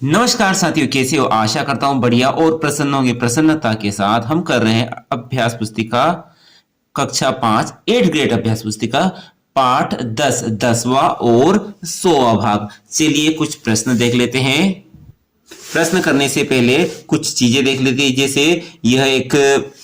नमस्कार साथियों, कैसे हो? आशा करता हूँ बढ़िया और प्रसन्न होंगे। प्रसन्नता के साथ हम कर रहे हैं अभ्यास पुस्तिका कक्षा 5 8th ग्रेड अभ्यास पुस्तिका पाठ 10 10वां और 100वां भाग। चलिए कुछ प्रश्न देख लेते हैं। प्रश्न करने से पहले कुछ चीजें देख लेते हैं। जैसे यह एक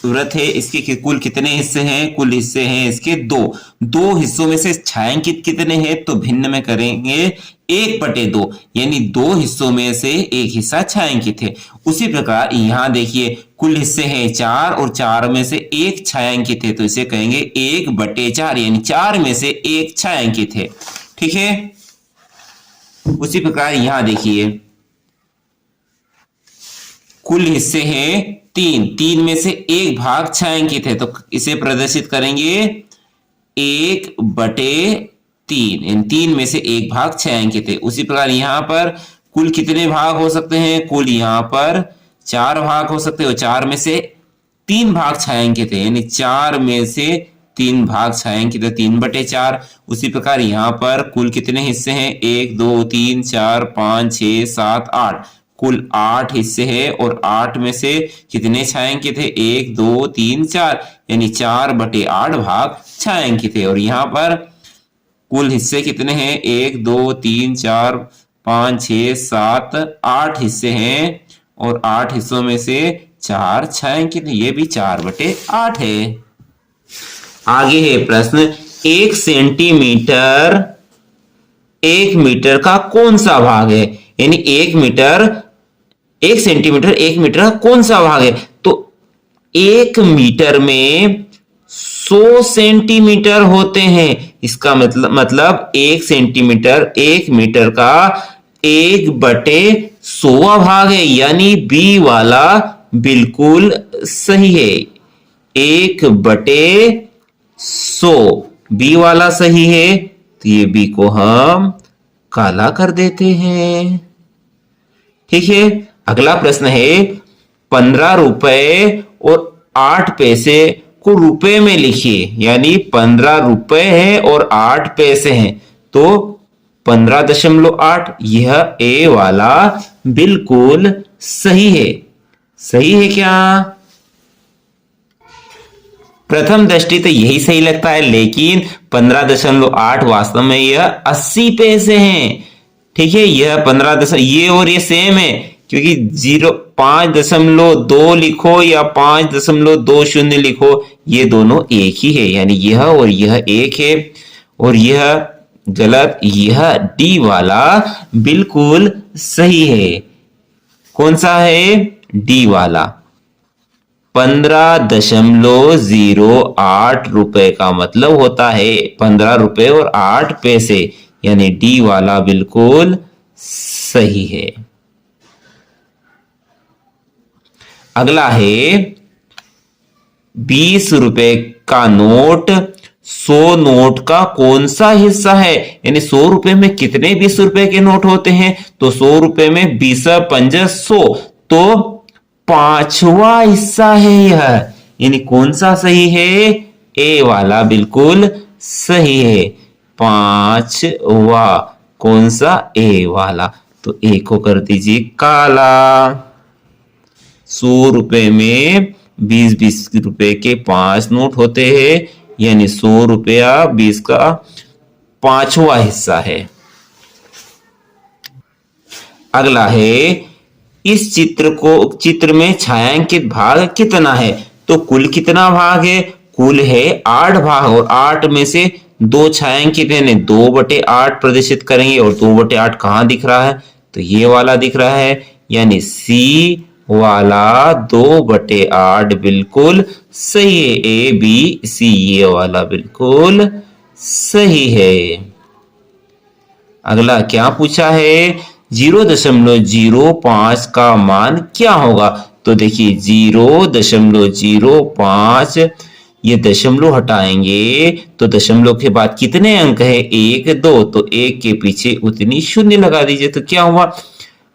वृत्त है, इसके कुल कितने हिस्से हैं? कुल हिस्से हैं इसके दो हिस्सों में से छायांकित कितने हैं? तो भिन्न में करेंगे 1/2, यानी दो हिस्सों में से एक हिस्सा छायांकित है। उसी प्रकार यहां देखिए कुल हिस्से हैं 4 और 4 में से एक छायांकित है, तो इसे कहेंगे 1/4, यानी 4 में से एक छायांकित है। ठीक है। उसी प्रकार यहां देखिए कुल हिस्से हैं 3 में से एक भाग छायांकित है, तो इसे प्रदर्शित करेंगे 1/3, इन 3 में से एक भाग छायांकित है। उसी प्रकार यहां पर कुल कितने भाग हो सकते हैं? कुल यहां पर 4 भाग हो सकते हो, 4 में से 3 भाग छायांकित है, यानी 4 में से 3 भाग छायांकित है, 3/4। उसी प्रकार यहां पर कुल कितने हिस्से हैं? 1 2 3 4 5 6 7 8, कुल 8 हिस्से हैं और 8 में से कितने छायांकित है? 1 2 3 4, यानी 4/8 भाग छायांकित है। और यहाँ पर कुल हिस्से कितने हैं? 1 2 3 4 5 6 7 8 हिस्से हैं और 8 हिस्सों में से 4 छायांकित है, ये भी 4/8 है। आगे है प्रश्न, 1 मीटर का कौन सा भाग है? यानी 1 सेंटीमीटर 1 मीटर का कौन सा भाग है? तो 1 मीटर में 100 सेंटीमीटर होते हैं। इसका मतलब 1 सेंटीमीटर 1 मीटर का 1/100 भाग है, यानी बी वाला बिल्कुल सही है। 1/100 बी वाला सही है, तो ये बी को हम काला कर देते हैं। ठीक है। अगला प्रश्न है, 15 रुपए और 8 पैसे को रुपए में लिखिए। यानी 15 रुपए है और 8 पैसे हैं, तो 15.8, यह ए वाला बिल्कुल सही है। सही है क्या? प्रथम दृष्टि तो यही सही लगता है, लेकिन 15.8 वास्तव में यह 80 पैसे हैं। ठीक है। यह 15 ये और ये सेम है, क्योंकि 5.2 लिखो या 5.20 लिखो, ये दोनों एक ही है, यानी यह और यह एक है। और यह गलत, यह डी वाला बिल्कुल सही है। कौन सा है? डी वाला। 15.08 रुपए का मतलब होता है 15 रुपए और 8 पैसे, यानी डी वाला बिल्कुल सही है। अगला है, 20 रुपए का नोट 100 नोट का कौन सा हिस्सा है? यानी 100 रुपए में कितने 20 रुपए के नोट होते हैं? तो 100 रुपए में 20 5 100, तो 5वां हिस्सा है यह। यानी कौन सा सही है? ए वाला बिल्कुल सही है। 5वां कौन सा? ए वाला। तो ए को कर दीजिए काला। 100 रुपए में 20 रुपए के 5 नोट होते हैं, यानी 100 रुपया 20 का 5वां हिस्सा है। अगला है, इस चित्र में छायांकित भाग कितना है? तो कुल कितना भाग है? कुल है 8 भाग और 8 में से 2 छायांकित है, 2/8 प्रदर्शित करेंगे। और 2/8 कहां दिख रहा है? तो ये वाला दिख रहा है, यानी सी वाला 2/8 बिल्कुल सही है। ए बी सी ये वाला बिल्कुल सही है। अगला क्या पूछा है? 0.05 का मान क्या होगा? तो देखिए 0.05, ये दशमलव हटाएंगे तो दशमलव के बाद कितने अंक है? 1 2, तो 1 के पीछे उतनी शून्य लगा दीजिए। तो क्या हुआ?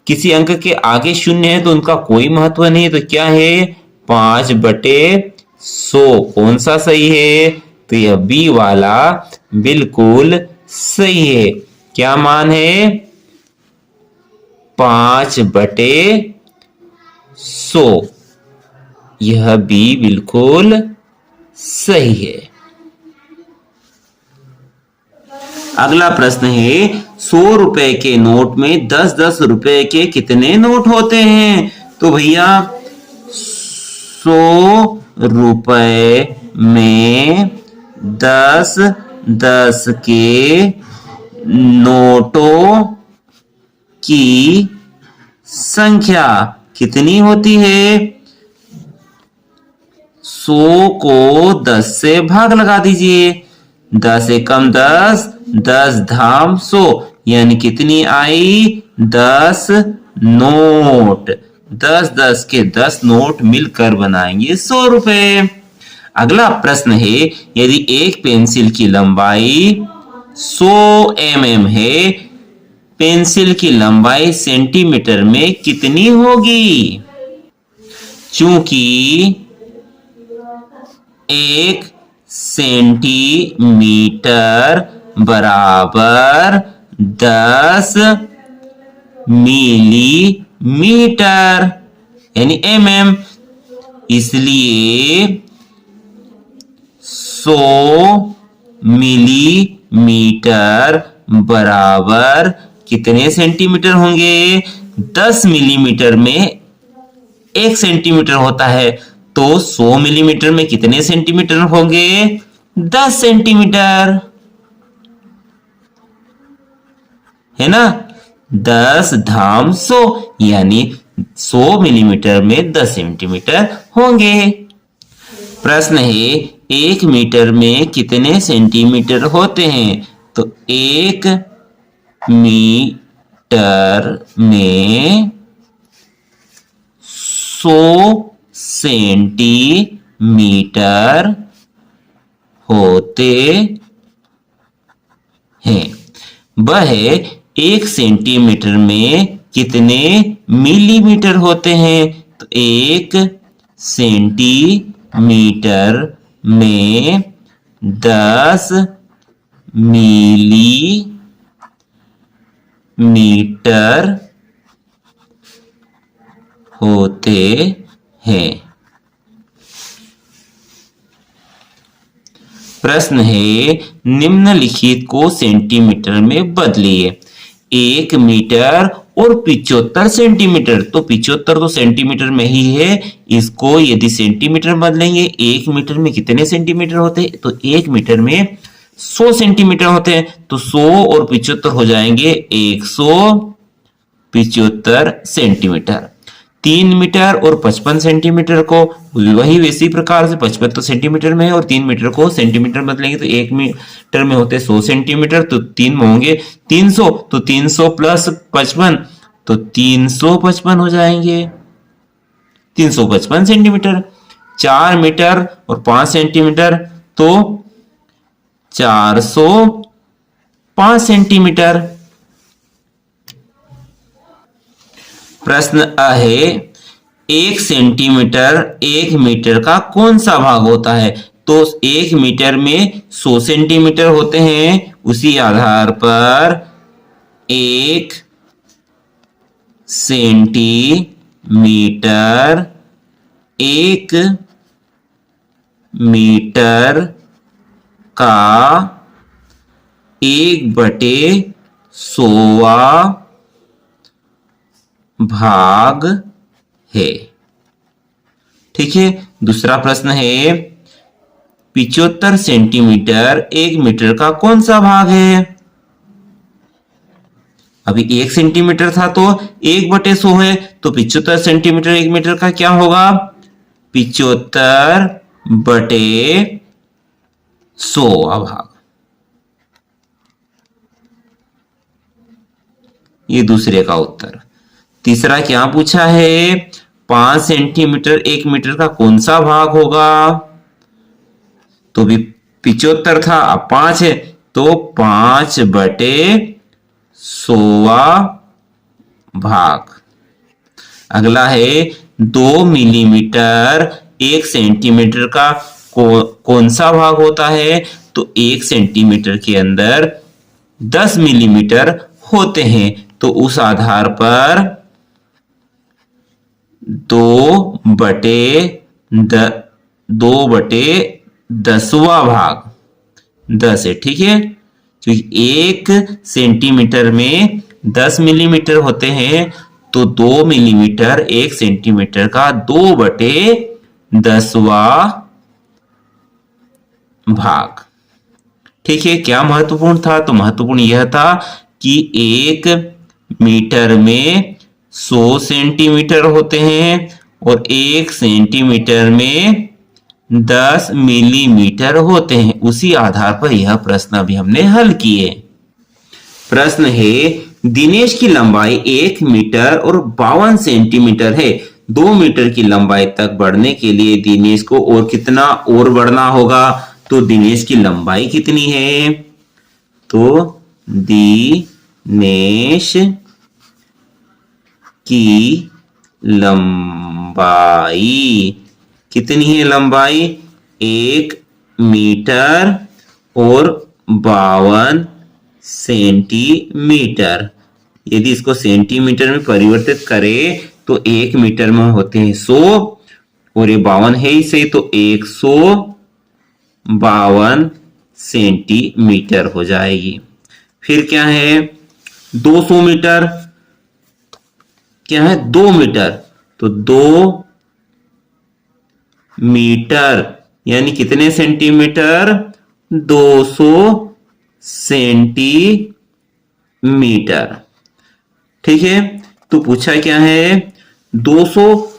किसी अंक के आगे शून्य है तो उनका कोई महत्व नहीं है, तो क्या है? 5/100। कौन सा सही है? तो यह बी वाला बिल्कुल सही है। क्या मान है? 5/100। यह भी बिल्कुल सही है। अगला प्रश्न है 100 रुपए के नोट में 10-10 रुपए के कितने नोट होते हैं? तो भैया 100 रुपए में 10-10 के नोटों की संख्या कितनी होती है? 100 को 10 से भाग लगा दीजिए। 10 एकम 10, 10 धाम 100, यानी कितनी आई? 10 नोट। 10-10 के 10 नोट मिलकर बनाएंगे 100 रुपए। अगला प्रश्न है यदि एक पेंसिल की लंबाई 100 mm है, पेंसिल की लंबाई सेंटीमीटर में कितनी होगी? चूंकि 1 सेंटीमीटर बराबर 10 मिलीमीटर यानी mm, इसलिए 100 मिलीमीटर बराबर कितने सेंटीमीटर होंगे? 10 मिलीमीटर में 1 सेंटीमीटर होता है, तो 100 मिलीमीटर में कितने सेंटीमीटर होंगे? 10 सेंटीमीटर, है ना। 10 धाम 100 यानी 100 मिलीमीटर में 10 सेंटीमीटर होंगे। प्रश्न है 1 मीटर में कितने सेंटीमीटर होते हैं? तो 1 मीटर में 100 सेंटीमीटर होते हैं। वह 1 सेंटीमीटर में कितने मिलीमीटर होते हैं? तो 1 सेंटीमीटर में 10 मिलीमीटर होते हैं। प्रश्न है निम्नलिखित को सेंटीमीटर में बदलिए। 1 मीटर और 75 सेंटीमीटर, तो 75 तो सेंटीमीटर में ही है, इसको यदि सेंटीमीटर बदलेंगे 1 मीटर में कितने सेंटीमीटर होते हैं? तो 1 मीटर में 100 सेंटीमीटर होते हैं, तो 100 और 75 हो जाएंगे 175 सेंटीमीटर। 3 मीटर और 55 सेंटीमीटर को वही वैसी प्रकार से 75 सेंटीमीटर में है और 3 मीटर को सेंटीमीटर बदलेंगे तो 1 मीटर में होते 100 सेंटीमीटर, तो 3 में होंगे 300, तो 300 प्लस 55 तो 355 हो जाएंगे, 355 सेंटीमीटर। 4 मीटर और 5 सेंटीमीटर तो 405 सेंटीमीटर। प्रश्न है 1 सेंटीमीटर 1 मीटर का कौन सा भाग होता है? तो 1 मीटर में 100 सेंटीमीटर होते हैं, उसी आधार पर 1 सेंटीमीटर 1 मीटर का 1/100वां भाग है। ठीक है। दूसरा प्रश्न है 75 सेंटीमीटर 1 मीटर का कौन सा भाग है? अभी 1 सेंटीमीटर था तो 1/100 है, तो 75 सेंटीमीटर 1 मीटर का क्या होगा? 75/100 भाग। ये दूसरे का उत्तर। तीसरा क्या पूछा है? 5 सेंटीमीटर 1 मीटर का कौन सा भाग होगा? तो भी 75 था, अब 5 है, तो 5/100वां भाग। अगला है 2 मिलीमीटर 1 सेंटीमीटर का कौन सा भाग होता है? तो 1 सेंटीमीटर के अंदर 10 मिलीमीटर होते हैं, तो उस आधार पर 2/10वां भाग 10 है, ठीक है। क्योंकि 1 सेंटीमीटर में 10 मिलीमीटर होते हैं, तो 2 मिलीमीटर 1 सेंटीमीटर का 2/10वां भाग, ठीक है। क्या महत्वपूर्ण था? तो महत्वपूर्ण यह था कि 1 मीटर में 100 सेंटीमीटर होते हैं और 1 सेंटीमीटर में 10 मिलीमीटर होते हैं। उसी आधार पर यह प्रश्न अभी हमने हल किए। प्रश्न है, दिनेश की लंबाई 1 मीटर और 52 सेंटीमीटर है। 2 मीटर की लंबाई तक बढ़ने के लिए दिनेश को और कितना और बढ़ना होगा? तो दिनेश की लंबाई कितनी है? तो दिनेश की लंबाई कितनी है? लंबाई 1 मीटर और 52 सेंटीमीटर। यदि इसको सेंटीमीटर में परिवर्तित करें तो 1 मीटर में होते हैं 100 और ये 52 है ही सही, तो 152 सेंटीमीटर हो जाएगी। फिर क्या है? 200 मीटर, क्या है? 2 मीटर, तो 2 मीटर यानी कितने सेंटीमीटर? 200 सेंटीमीटर, ठीक है। तो पूछा क्या है? 200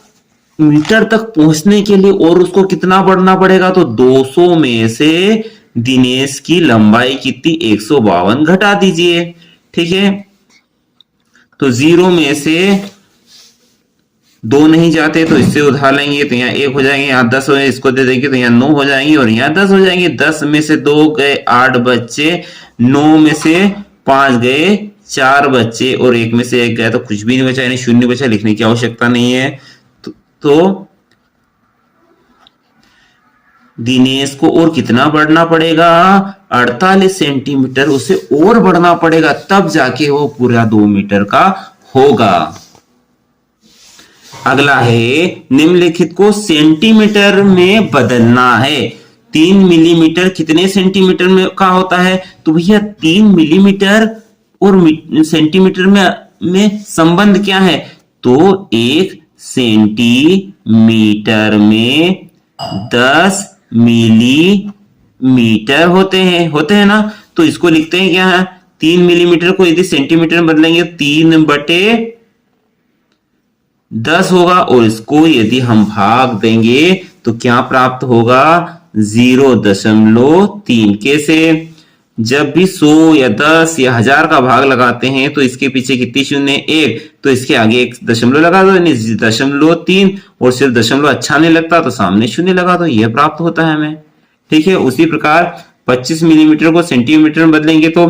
मीटर तक पहुंचने के लिए और उसको कितना बढ़ना पड़ेगा? तो 200 में से दिनेश की लंबाई कितनी? 152 घटा दीजिए, ठीक है। तो 0 में से 2 नहीं जाते तो इससे उधार लेंगे, तो यहाँ 1 हो जाएंगे, यहाँ 10 हो जाएंगे, इसको दे देंगे तो यहाँ 9 हो जाएंगे और यहाँ 10 हो जाएंगे। 10 में से 2 गए, 8 बच्चे, 9 में से 5 गए, 4 बच्चे और 1 में से 1 गया, तो कुछ भी नहीं बचा, यानी शून्य बचा। लिखने की आवश्यकता नहीं है। तो दिनेश को और कितना बढ़ना पड़ेगा? 48 सेंटीमीटर उसे और बढ़ना पड़ेगा, तब जाके वो पूरा 2 मीटर का होगा। अगला है, निम्नलिखित को सेंटीमीटर में बदलना है। 3 मिलीमीटर कितने सेंटीमीटर में का होता है? तो भैया 3 मिलीमीटर और सेंटीमीटर में संबंध क्या है? तो 1 सेंटीमीटर में 10 मिलीमीटर होते हैं ना। तो इसको लिखते हैं क्या है? 3 मिलीमीटर को यदि सेंटीमीटर में बदलेंगे 3/10 होगा और इसको यदि हम भाग देंगे तो क्या प्राप्त होगा? 0.3। कैसे? जब भी 100 या 10 या 1000 का भाग लगाते हैं तो इसके पीछे कितनी शून्य? 1, तो इसके आगे 1 दशमलव लगा दो, यानी 0.3। और सिर्फ दशमलव अच्छा नहीं लगता तो सामने शून्य लगा दो, यह प्राप्त होता है हमें, ठीक है। उसी प्रकार 25 मिलीमीटर को सेंटीमीटर में बदलेंगे तो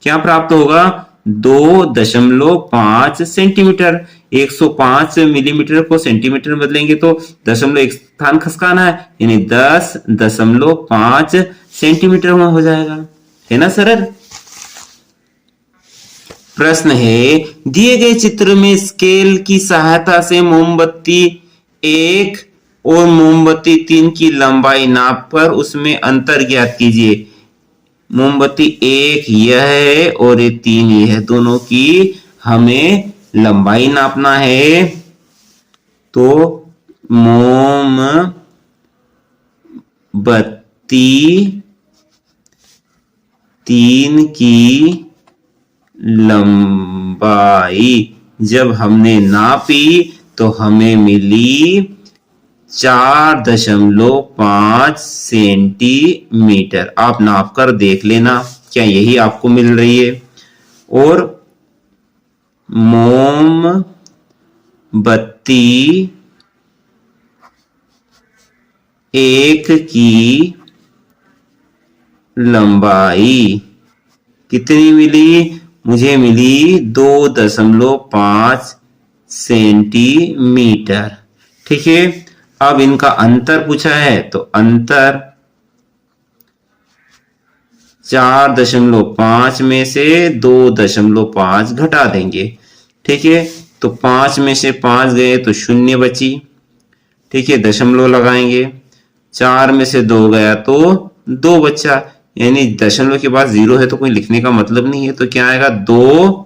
क्या प्राप्त होगा? 2.5 सेंटीमीटर। 105 मिलीमीटर को सेंटीमीटर में बदलेंगे तो दशमलव एक स्थान खसकाना है, यानी 10.5 सेंटीमीटर में हो जाएगा, है ना सरल। प्रश्न है, दिए गए चित्र में स्केल की सहायता से मोमबत्ती 1 और मोमबत्ती 3 की लंबाई नाप कर उसमें अंतर ज्ञात कीजिए। मोमबत्ती 1 यह है और ये 3 ये है, दोनों की हमें लंबाई नापना है। तो मोमबत्ती 3 की लंबाई जब हमने नापी तो हमें मिली 4.5 सेंटीमीटर। आप नाप कर देख लेना क्या यही आपको मिल रही है। और मोमबत्ती 1 की लंबाई कितनी मिली? मुझे मिली 2.5 सेंटीमीटर, ठीक है। अब इनका अंतर पूछा है तो अंतर 4.5 में से 2.5 घटा देंगे, ठीक है। तो 5 में से 5 गए तो 0 बची। ठीक है, दशमलव लगाएंगे। 4 में से 2 गया तो 2 बचा, यानी दशमलव के बाद 0 है तो कोई लिखने का मतलब नहीं है, तो क्या आएगा 2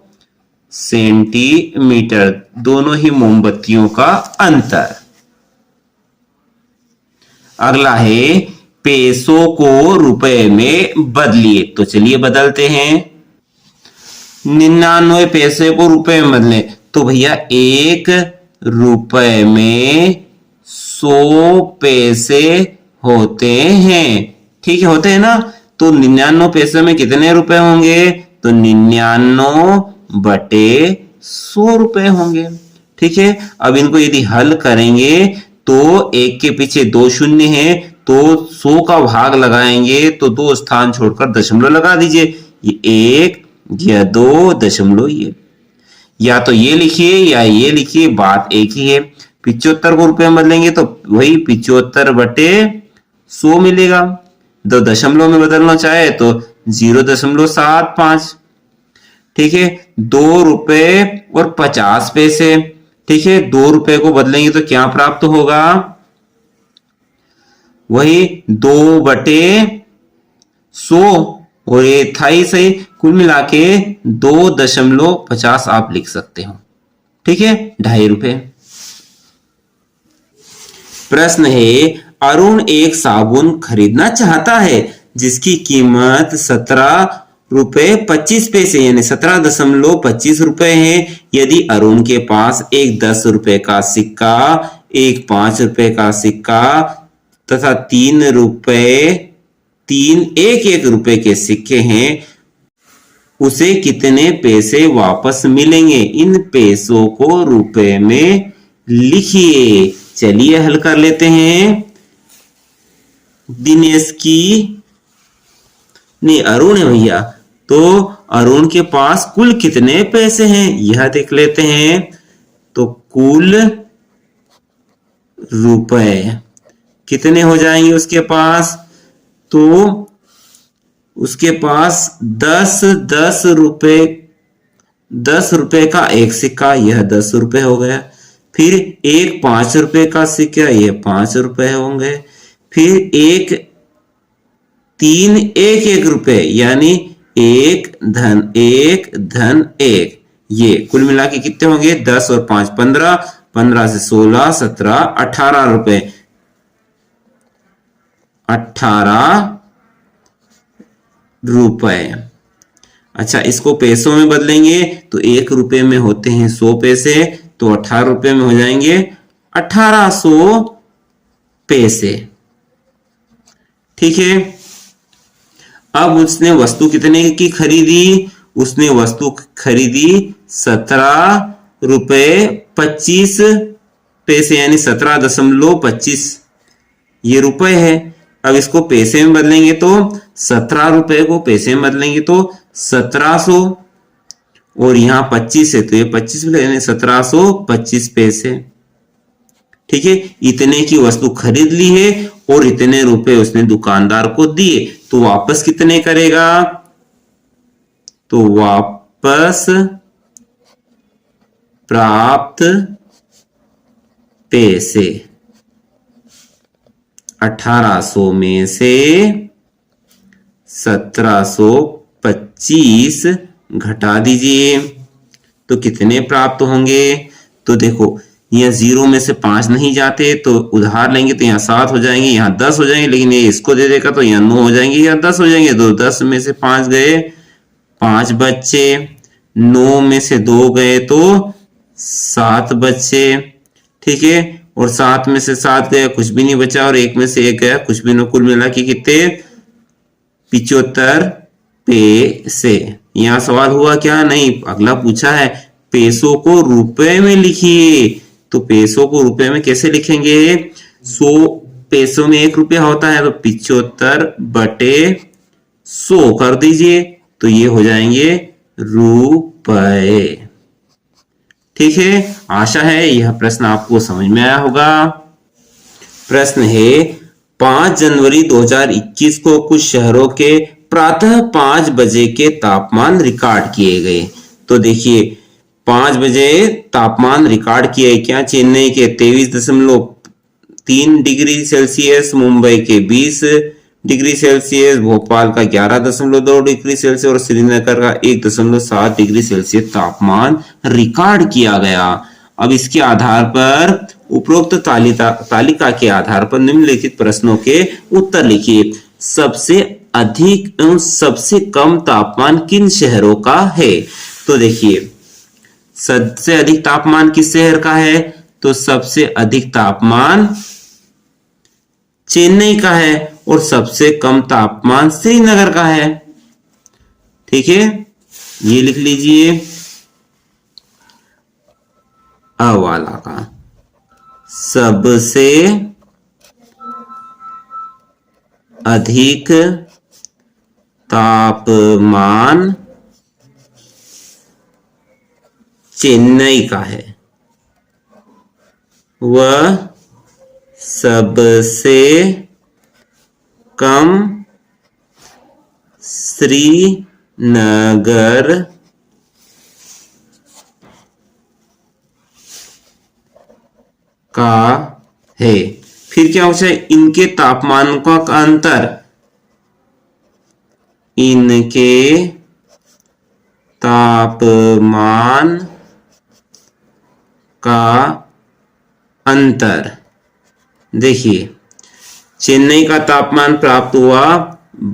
सेंटीमीटर। दोनों ही मोमबत्तियों का अंतर। अगला है पैसों को रुपए में बदलिए। तो चलिए बदलते हैं। 99 पैसे को रुपए में बदले तो भैया 1 रुपए में 100 पैसे होते हैं। ठीक है, होते हैं ना। तो 99 पैसे में कितने रुपए होंगे? तो 99 बटे 100 रुपए होंगे। ठीक है, अब इनको यदि हल करेंगे तो 1 के पीछे 2 शून्य है, तो 100 का भाग लगाएंगे तो 2 स्थान छोड़कर दशमलव लगा दीजिए। ये 1 या 2 दशमलव, ये या तो ये लिखिए या ये लिखिए, बात एक ही है। 75 को रुपए में बदलेंगे तो वही 75 बटे 100 मिलेगा। 2 दशमलव में बदलना चाहे तो 0.75। ठीक है, 2 रुपए और 50 पैसे। ठीक है, 2 रुपए को बदलेंगे तो क्या प्राप्त होगा? वही 2 बटे 100, और ये था ही सही। कुल मिला के 2.50 आप लिख सकते हो। ठीक है, 2.5 रुपए। प्रश्न है, अरुण एक साबुन खरीदना चाहता है जिसकी कीमत 17 रुपए 25 पैसे यानी 17.25 रुपए है। यदि अरुण के पास एक 10 रुपए का सिक्का, एक 5 रुपए का सिक्का तथा 3 एक रुपए के सिक्के हैं, उसे कितने पैसे वापस मिलेंगे? इन पैसों को रुपए में लिखिए। चलिए हल कर लेते हैं। दिनेश की नहीं, अरुण है भैया, तो अरुण के पास कुल कितने पैसे हैं यह देख लेते हैं। तो कुल रुपए कितने हो जाएंगे उसके पास? तो उसके पास 10 रुपए, 10 रुपए का एक सिक्का, यह 10 रुपए हो गया। फिर एक 5 रुपए का सिक्का, यह 5 रुपए होंगे। फिर एक 3 एक रुपए यानी 1 धन 1, ये कुल मिला के कितने होंगे? 10 और 5 15, 15 से 16 17 18 रुपए, 18 रुपए। अच्छा, इसको पैसों में बदलेंगे तो 1 रुपए में होते हैं 100 पैसे, तो 18 रुपए में हो जाएंगे 1800 पैसे। ठीक है, अब उसने वस्तु कितने की खरीदी? उसने वस्तु खरीदी 17 रुपए 25 पैसे यानी 17.25, ये रुपए है। अब इसको पैसे में बदलेंगे तो 17 रुपए को पैसे में बदलेंगे तो 1700, और यहां 25 है तो ये 25 यानी 1725 पैसे। ठीक है, इतने की वस्तु खरीद ली है और इतने रुपए उसने दुकानदार को दिए, तो वापस कितने करेगा? तो वापस प्राप्त पैसे 1800 में से 1725 घटा दीजिए तो कितने प्राप्त होंगे? तो देखो, यहाँ 0 में से 5 नहीं जाते तो उधार लेंगे तो यहाँ 7 हो जाएंगे, यहाँ 10 हो जाएंगे, लेकिन ये इसको दे देगा तो यहाँ 9 हो जाएंगे, यहाँ 10 हो जाएंगे। तो 10 में से 5 गए, 5 बच्चे, 9 में से 2 गए तो 7 बच्चे। ठीक है, और 7 में से 7 गया, कुछ भी नहीं बचा, और 1 में से 1 गया, कुछ भी नहीं। कुल मिला के कितने? 75 पैसे। यहाँ सवाल हुआ क्या? नहीं, अगला पूछा है पैसों को रुपए में लिखिए। तो पैसों को रुपए में कैसे लिखेंगे? 100 पैसों में 1 रुपया होता है, तो 75 बटे 100 कर दीजिए तो ये हो जाएंगे रुपए। ठीक है, आशा है यह प्रश्न आपको समझ में आया होगा। प्रश्न है, 5 जनवरी 2021 को कुछ शहरों के प्रातः 5 बजे के तापमान रिकॉर्ड किए गए। तो देखिए, 5 बजे तापमान रिकॉर्ड किया है क्या? चेन्नई के 23.3 डिग्री सेल्सियस, मुंबई के 20 डिग्री सेल्सियस, भोपाल का 11.2 डिग्री सेल्सियस और श्रीनगर का 1.7 डिग्री सेल्सियस तापमान रिकॉर्ड किया गया। अब इसके आधार पर उपरोक्त तालिका के आधार पर निम्नलिखित प्रश्नों के उत्तर लिखिए। सबसे अधिक एवं सबसे कम तापमान किन शहरों का है? तो देखिए, सबसे अधिक तापमान किस शहर का है? तो सबसे अधिक तापमान चेन्नई का है और सबसे कम तापमान श्रीनगर का है। ठीक है, ये लिख लीजिए अ वाला का सबसे अधिक तापमान चेन्नई का है, वह सबसे कम श्रीनगर का है। फिर क्या होता है? इनके तापमान का अंतर, इनके तापमान का अंतर। देखिए, चेन्नई का तापमान प्राप्त हुआ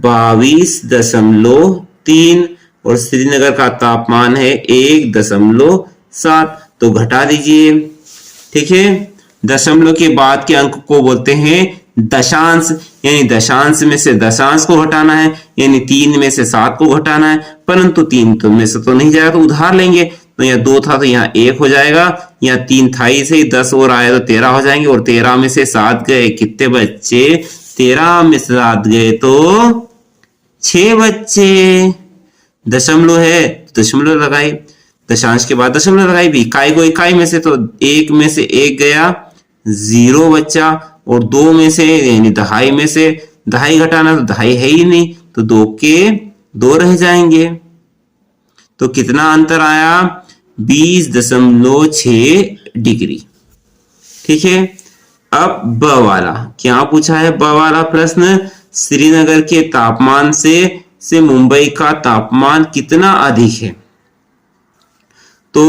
22.3 और श्रीनगर का तापमान है 1.7, तो घटा दीजिए। ठीक है, दशमलव के बाद के अंक को बोलते हैं दशांश, यानी दशांश में से दशांश को घटाना है, यानी 3 में से 7 को घटाना है, परंतु 3 तो में से तो नहीं जाएगा, तो उधार लेंगे। तो यहाँ 2 था तो यहाँ 1 हो जाएगा, यहाँ 3 था ही सही, 10 और आए तो 13 हो जाएंगे, और 13 में से 7 गए, कितने बच्चे? 13 में से 7 गए तो 6 बच्चे। दशमलव है, दशमलव लगाई, दशांश के बाद दशमलव लगाई, भी इकाई को इकाई में से, तो 1 में से 1 गया, 0 बच्चा, और 2 में से यानी दहाई में से दहाई घटाना, तो दहाई है ही नहीं, तो 2 के 2 रह जाएंगे। तो कितना अंतर आया? 20.6 डिग्री। ठीक है, अब ब वाला क्या पूछा है? ब वाला प्रश्न, श्रीनगर के तापमान से मुंबई का तापमान कितना अधिक है? तो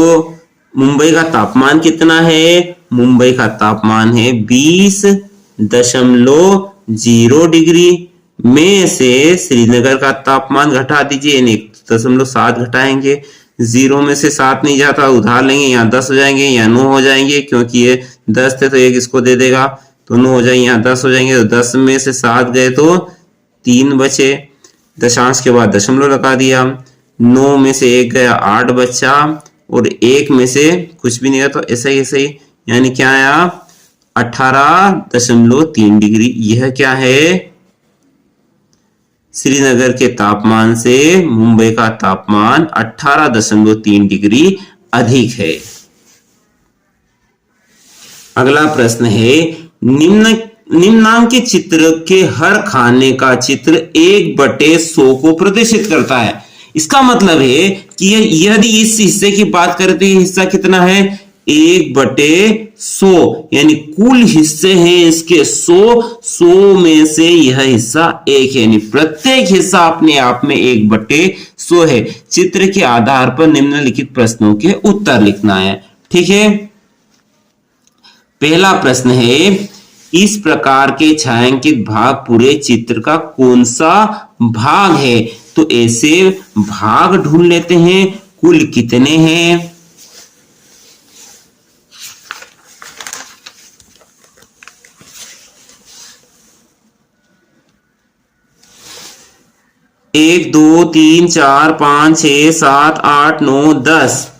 मुंबई का तापमान कितना है? मुंबई का तापमान है 20.0 डिग्री, में से श्रीनगर का तापमान घटा दीजिए, यानी 1.7 घटाएंगे, 0 में से 7 नहीं जाता, उधार लेंगे, यहाँ 10 हो जाएंगे, यहाँ 9 हो जाएंगे, क्योंकि ये 10 थे तो 1 इसको दे देगा, तो 9 हो जाएंगे, यहाँ 10 हो जाएंगे, तो 10 में से 7 गए तो 3 बचे, दशांश के बाद दशमलव लगा दिया, 9 में से 1 गया, 8 बचा, और 1 में से कुछ भी नहीं गया, तो ऐसा ही, यानी क्या आया? 18.3 डिग्री। यह क्या है? श्रीनगर के तापमान से मुंबई का तापमान 18.3 डिग्री अधिक है। अगला प्रश्न है, निम्नांकित चित्र के हर खाने का चित्र 1/100 को प्रदर्शित करता है। इसका मतलब है कि यदि इस हिस्से की बात करें तो ये हिस्सा कितना है? 1/100, यानी कुल हिस्से हैं इसके 100 में से यह हिस्सा 1 है, यानी प्रत्येक हिस्सा अपने आप में 1/100 है। चित्र के आधार पर निम्नलिखित प्रश्नों के उत्तर लिखना है। ठीक है, पहला प्रश्न है, इस प्रकार के छायांकित भाग पूरे चित्र का कौन सा भाग है? तो ऐसे भाग ढूंढ लेते हैं, कुल कितने हैं? एक, 2, 3, 4, 5, 6, 7, 8, 9, 10,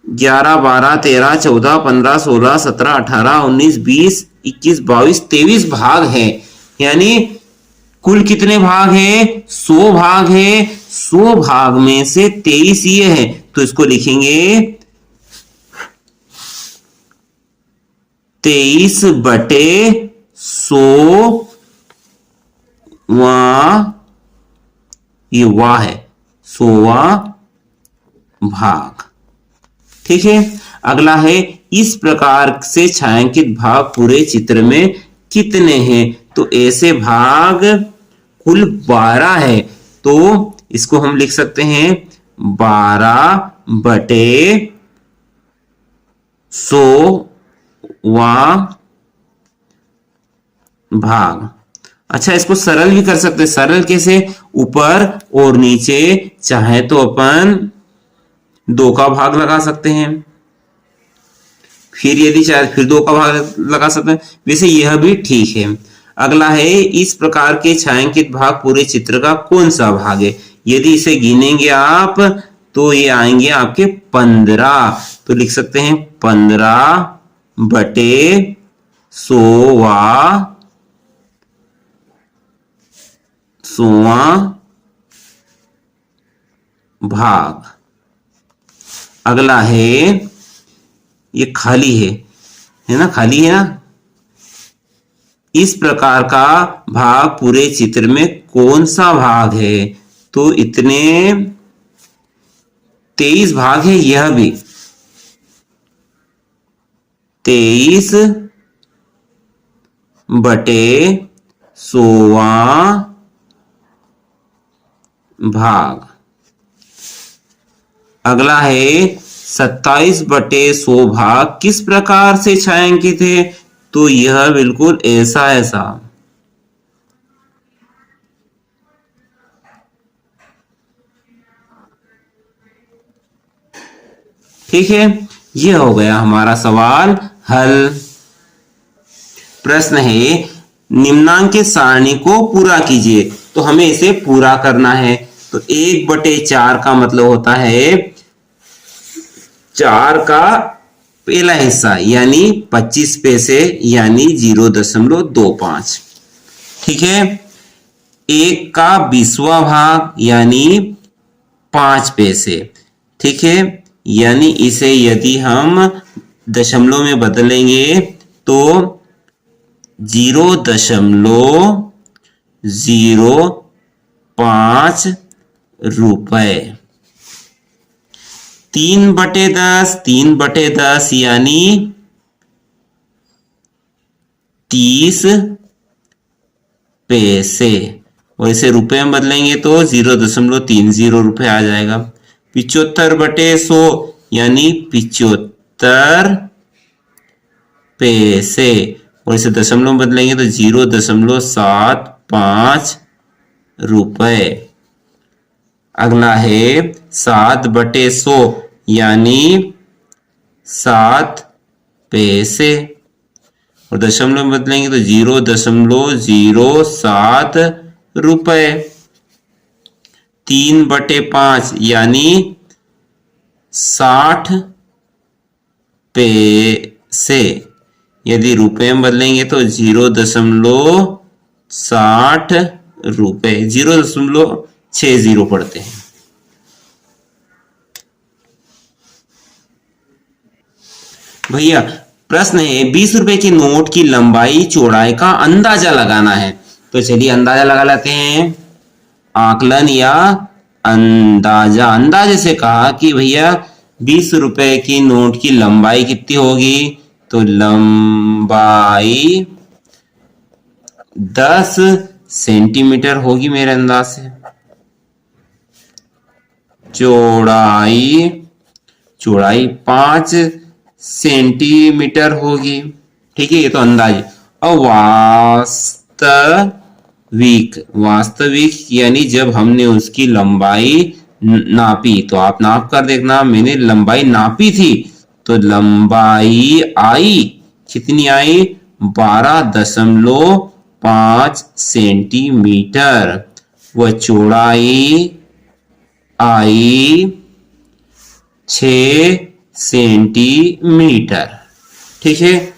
11, 12, 13, 14, 15, 16, 17, 18, 19, 20, 21, 22, 23 भाग है। यानी कुल कितने भाग हैं? 100 भाग है। 100 भाग में से 23 ये है, तो इसको लिखेंगे 23/100। ये वाह है 100वां भाग। ठीक है। अगला है इस प्रकार से छायांकित भाग पूरे चित्र में कितने हैं? तो ऐसे भाग कुल 12 है। तो इसको हम लिख सकते हैं 12/100वां भाग। अच्छा, इसको सरल भी कर सकते हैं। सरल कैसे? ऊपर और नीचे चाहे तो अपन 2 का भाग लगा सकते हैं, फिर यदि चाहे फिर 2 का भाग लगा सकते हैं। वैसे यह भी ठीक है। अगला है इस प्रकार के छायांकित भाग पूरे चित्र का कौन सा भाग है? यदि इसे गिनेंगे आप तो ये आएंगे आपके 15। तो लिख सकते हैं 15/100वां भाग। अगला है ये खाली है ना, खाली है ना। इस प्रकार का भाग पूरे चित्र में कौन सा भाग है? तो इतने 23 भाग है। यह भी 23/100वां भाग। अगला है 27/100 भाग किस प्रकार से छायांकित है? तो यह बिल्कुल ऐसा ऐसा। ठीक है, यह हो गया हमारा सवाल हल। प्रश्न है निम्नांकित सारणी को पूरा कीजिए। तो हमें इसे पूरा करना है। तो 1/4 का मतलब होता है 4 का पहला हिस्सा यानी 25 पैसे यानी 0.25। ठीक है। 1 का 20वां भाग यानी 5 पैसे। ठीक है, यानी इसे यदि हम दशमलव में बदलेंगे तो 0.05 रुपए। 3/10 यानी 30 पैसे और इसे रुपए में बदलेंगे तो 0.30 रुपए आ जाएगा। 75/100 यानी 75 पैसे और इसे दशमलव में बदलेंगे तो 0.75 रुपए। अगला है 7/100 यानी 7 पैसे और दशमलव में बदलेंगे तो 0.07 रुपए। 3/5 यानी 60 पैसे, यदि रुपए में बदलेंगे तो 0.60 रुपए। 0.60 पड़ते हैं। भैया प्रश्न है 20 रुपए के नोट की लंबाई चौड़ाई का अंदाजा लगाना है। तो चलिए अंदाजा लगा लेते हैं। आकलन या अंदाजा। अंदाजे से कहा कि भैया 20 रुपए की नोट की लंबाई कितनी होगी? तो लंबाई 10 सेंटीमीटर होगी मेरे अंदाज से। चौड़ाई 5 सेंटीमीटर होगी। ठीक है, ये तो अंदाज। और वास्तविक यानी जब हमने उसकी लंबाई नापी। तो आप नाप कर देखना, मैंने लंबाई नापी थी तो लंबाई आई कितनी आई? 12.5 सेंटीमीटर। वह चौड़ाई आई 6 सेंटीमीटर। ठीक है,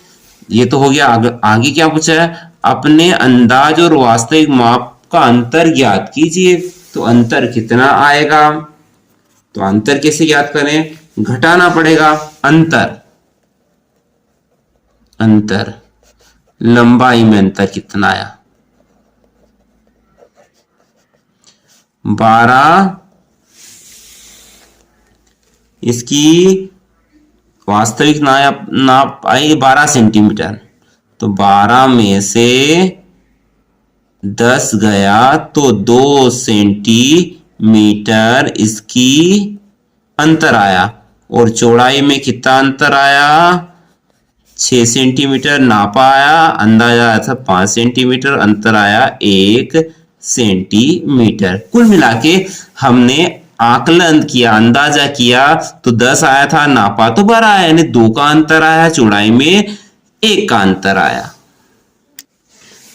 ये तो हो गया। आगे क्या पूछा है? अपने अंदाज और वास्तविक माप का अंतर ज्ञात कीजिए। तो अंतर कितना आएगा? तो अंतर कैसे ज्ञात करें? घटाना पड़ेगा। अंतर लंबाई में अंतर कितना आया? 12, इसकी वास्तविक नाप नाप आई 12 सेंटीमीटर, तो 12 में से 10 गया तो 2 सेंटीमीटर इसकी अंतर आया। और चौड़ाई में कितना अंतर आया? 6 सेंटीमीटर नापा आया, अंदाजा आया था 5 सेंटीमीटर, अंतर आया 1 सेंटीमीटर। कुल मिला के हमने आकलन किया, अंदाजा किया तो 10 आया था, नापा तो 12 आया, यानी 2 का अंतर आया, चौड़ाई में 1 का अंतर आया।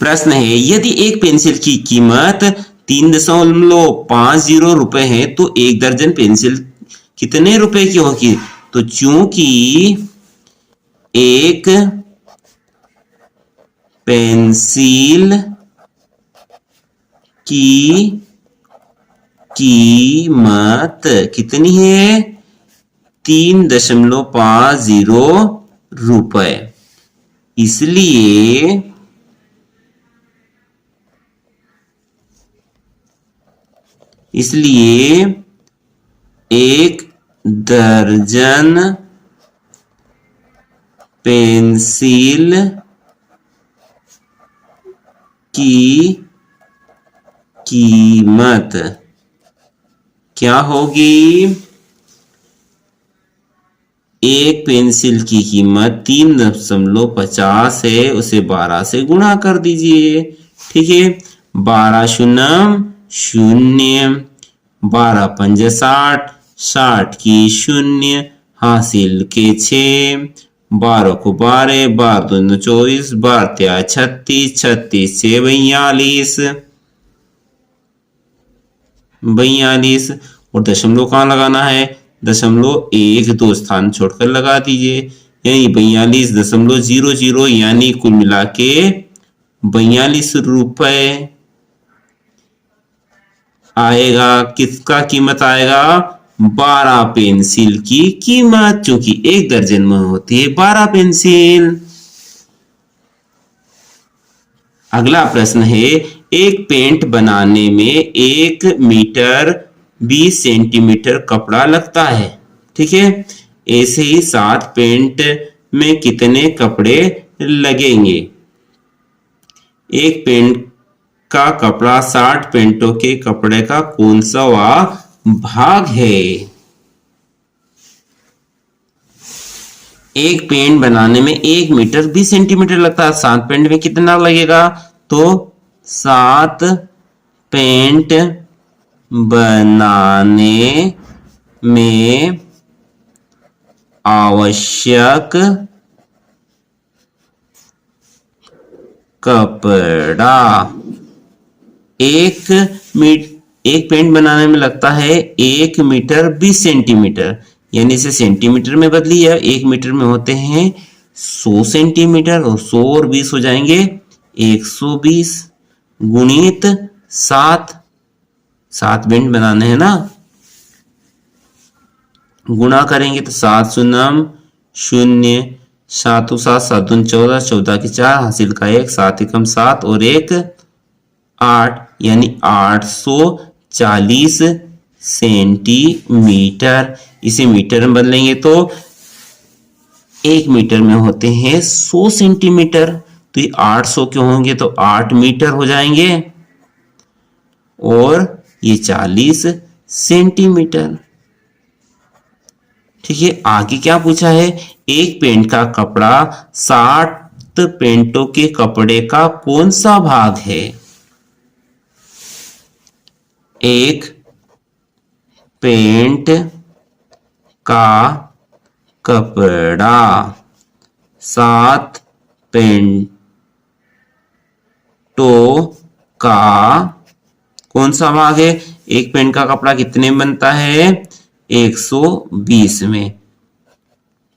प्रश्न है, यदि एक पेंसिल की कीमत 3.50 रुपए है तो 1 दर्जन पेंसिल कितने रुपए की होगी? तो चूंकि एक पेंसिल की कीमत कितनी है? 3.50 रुपए, इसलिए एक दर्जन पेंसिल की कीमत क्या होगी? एक पेंसिल की कीमत 3.50 है, उसे 12 से गुणा कर दीजिए। ठीक है, 12 शून्यम शून्य, 12 पंजे 60, 60 की शून्य, हासिल के 6, 12 को 12, 12 दूनी 24, 12 तिया 36, 36 से 42, 42। और दशमलव कहाँ लगाना है? दशमलव 1 2 स्थान छोड़कर लगा दीजिए, यानी 42.00, यानी कुल मिला के 42 रुपए आएगा। किसका कीमत आएगा? 12 पेंसिल की कीमत, क्योंकि 1 दर्जन में होती है 12 पेंसिल। अगला प्रश्न है, एक पेंट बनाने में 1 मीटर 20 सेंटीमीटर कपड़ा लगता है। ठीक है, ऐसे ही 7 पेंट में कितने कपड़े लगेंगे? एक पेंट का कपड़ा 60 पेंटों के कपड़े का कौन सा भाग है? एक पेंट बनाने में 1 मीटर 20 सेंटीमीटर लगता है, 7 पेंट में कितना लगेगा? तो 7 पेंट बनाने में आवश्यक कपड़ा एक पेंट बनाने में लगता है 1 मीटर 20 सेंटीमीटर, यानी इसे सेंटीमीटर में बदली है। 1 मीटर में होते हैं 100 सेंटीमीटर, और 100 और 20 हो जाएंगे 120 गुणित 7 पेंट बनाने हैं ना, गुणा करेंगे तो 7 शून्यम शून्य, 7 7 7 14, 14 की 4, हासिल का 1, 7 एकम 7 और 1 8, यानी 840 सेंटीमीटर। इसे मीटर में बदलेंगे तो 1 मीटर में होते हैं 100 सेंटीमीटर, तो ये 800 के होंगे तो 8 मीटर हो जाएंगे, और ये 40 सेंटीमीटर। ठीक है, आगे क्या पूछा है? एक पेंट का कपड़ा 60 पेंटों के कपड़े का कौन सा भाग है? एक पेंट का कपड़ा 7 पेंटों का कौन सा भाग है? एक पेंट का कपड़ा कितने में बनता है? 120 में।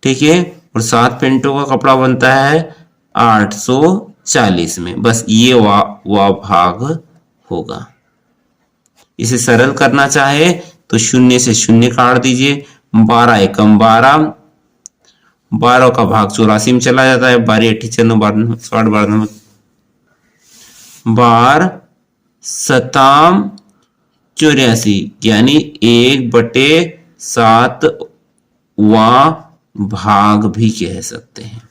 ठीक है, और 7 पेंटों का कपड़ा बनता है 840 में। बस ये वा भाग होगा। इसे सरल करना चाहे तो 0 से 0 काट दीजिए, 12 एकम 12, 12 का भाग 84 में चला जाता है, 12 8 9 12 60 12 12 सताम 84, यानी 1/7 वा भाग भी कह सकते हैं।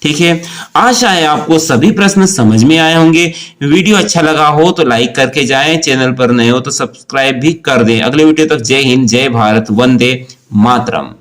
ठीक है, आशा है आपको सभी प्रश्न समझ में आए होंगे। वीडियो अच्छा लगा हो तो लाइक करके जाएं, चैनल पर नए हो तो सब्सक्राइब भी कर दें। अगले वीडियो तक जय हिंद, जय भारत, वंदे मातरम।